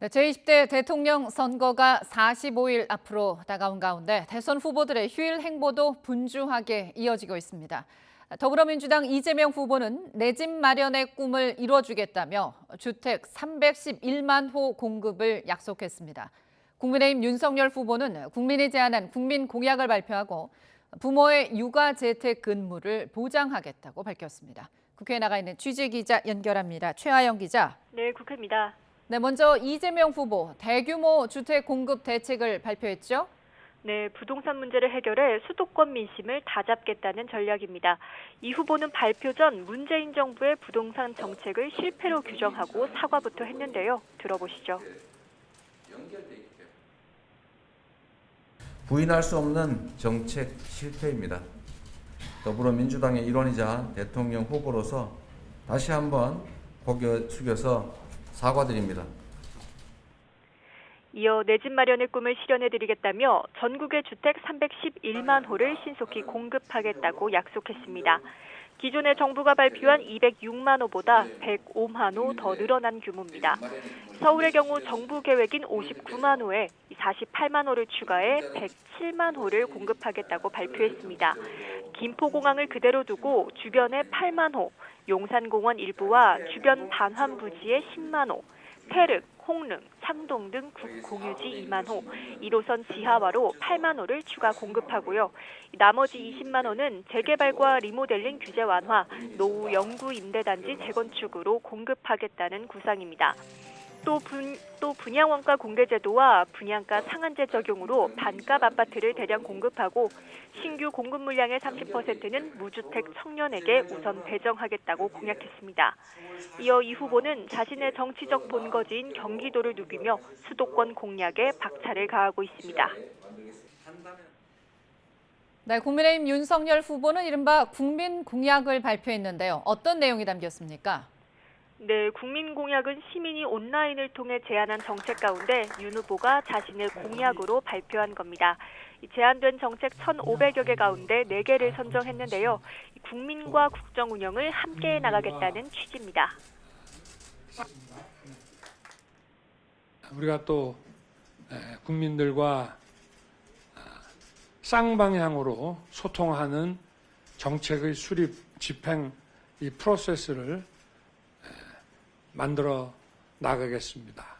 네, 제20대 대통령 선거가 45일 앞으로 다가온 가운데 대선 후보들의 휴일 행보도 분주하게 이어지고 있습니다. 더불어민주당 이재명 후보는 내 집 마련의 꿈을 이뤄주겠다며 주택 311만 호 공급을 약속했습니다. 국민의힘 윤석열 후보는 국민이 제안한 국민 공약을 발표하고 부모의 육아 재택 근무를 보장하겠다고 밝혔습니다. 국회에 나가 있는 취재기자 연결합니다. 최하영 기자. 네, 국회입니다. 네, 먼저 이재명 후보 대규모 주택 공급 대책을 발표했죠? 네, 부동산 문제를 해결해 수도권 민심을 다잡겠다는 전략입니다. 이 후보는 발표 전 문재인 정부의 부동산 정책을 실패로 규정하고 사과부터 했는데요. 들어보시죠. 부인할 수 없는 정책 실패입니다. 더불어민주당의 일원이자 대통령 후보로서 다시 한번 고개 숙여서 사과드립니다. 이어 내 집 마련의 꿈을 실현해드리겠다며 전국의 주택 311만 호를 신속히 공급하겠다고 약속했습니다. 기존에 정부가 발표한 206만 호보다 105만 호 더 늘어난 규모입니다. 서울의 경우 정부 계획인 59만 호에 48만 호를 추가해 107만 호를 공급하겠다고 발표했습니다. 김포공항을 그대로 두고 주변에 8만 호, 용산공원 일부와 주변 반환 부지에 10만 호, 태릉, 홍릉, 창동 등 국공유지 2만 호, 1호선 지하화로 8만 호를 추가 공급하고요. 나머지 20만 호는 재개발과 리모델링 규제 완화, 노후 영구 임대단지 재건축으로 공급하겠다는 구상입니다. 또 분양원가 공개제도와 분양가 상한제 적용으로 반값 아파트를 대량 공급하고 신규 공급 물량의 30%는 무주택 청년에게 우선 배정하겠다고 공약했습니다. 이어 이 후보는 자신의 정치적 본거지인 경기도를 누비며 수도권 공약에 박차를 가하고 있습니다. 네, 국민의힘 윤석열 후보는 이른바 국민 공약을 발표했는데요. 어떤 내용이 담겼습니까? 네, 국민 공약은 시민이 온라인을 통해 제안한 정책 가운데 윤 후보가 자신의 공약으로 발표한 겁니다. 제안된 정책 1,500여 개 가운데 4개를 선정했는데요. 국민과 국정 운영을 함께 나가겠다는 취지입니다. 우리가 또 국민들과 쌍방향으로 소통하는 정책의 수립, 집행 이 프로세스를 만들어 나가겠습니다.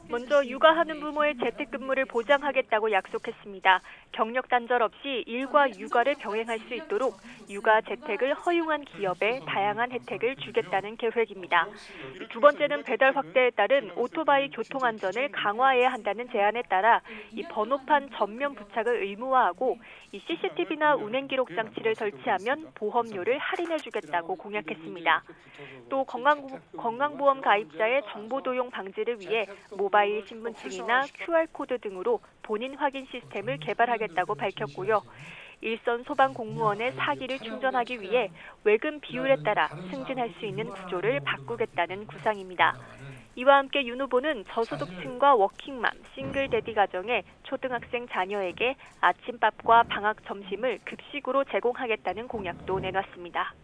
먼저 육아하는 부모의 재택근무를 보장하겠다고 약속했습니다. 경력 단절 없이 일과 육아를 병행할 수 있도록 육아 재택을 허용한 기업에 다양한 혜택을 주겠다는 계획입니다. 두 번째는 배달 확대에 따른 오토바이 교통 안전을 강화해야 한다는 제안에 따라 이 번호판 전면 부착을 의무화하고 이 CCTV나 운행 기록 장치를 설치하면 보험료를 할인해 주겠다고 공약했습니다. 또 건강보험 가입자의 정보 도용 방지를 위해 모바일 신분증이나 QR코드 등으로 본인 확인 시스템을 개발하겠다고 밝혔고요. 일선 소방 공무원의 사기를 충전하기 위해 외금 비율에 따라 승진할 수 있는 구조를 바꾸겠다는 구상입니다. 이와 함께 윤 후보는 저소득층과 워킹맘, 싱글데디 가정의 초등학생 자녀에게 아침밥과 방학 점심을 급식으로 제공하겠다는 공약도 내놨습니다.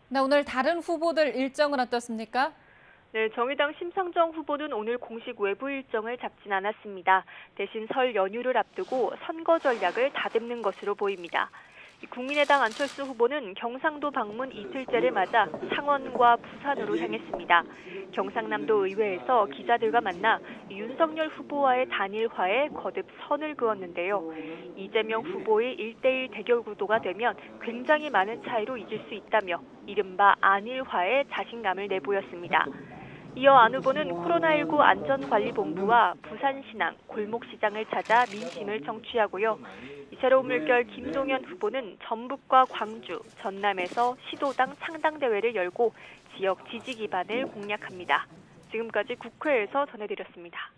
네, 오늘 다른 후보들 일정은 어떻습니까? 네, 정의당 심상정 후보는 오늘 공식 외부 일정을 잡진 않았습니다. 대신 설 연휴를 앞두고 선거 전략을 다듬는 것으로 보입니다. 국민의당 안철수 후보는 경상도 방문 이틀째를 맞아 창원과 부산으로 향했습니다. 경상남도 의회에서 기자들과 만나 윤석열 후보와의 단일화에 거듭 선을 그었는데요. 이재명 후보의 1대1 대결 구도가 되면 굉장히 많은 차이로 이길 수 있다며 이른바 안일화에 자신감을 내보였습니다. 이어 안 후보는 코로나19 안전관리본부와 부산신항, 골목시장을 찾아 민심을 청취하고요. 새로운 물결 김동연 후보는 전북과 광주, 전남에서 시도당 창당대회를 열고 지역 지지 기반을 공략합니다. 지금까지 국회에서 전해드렸습니다.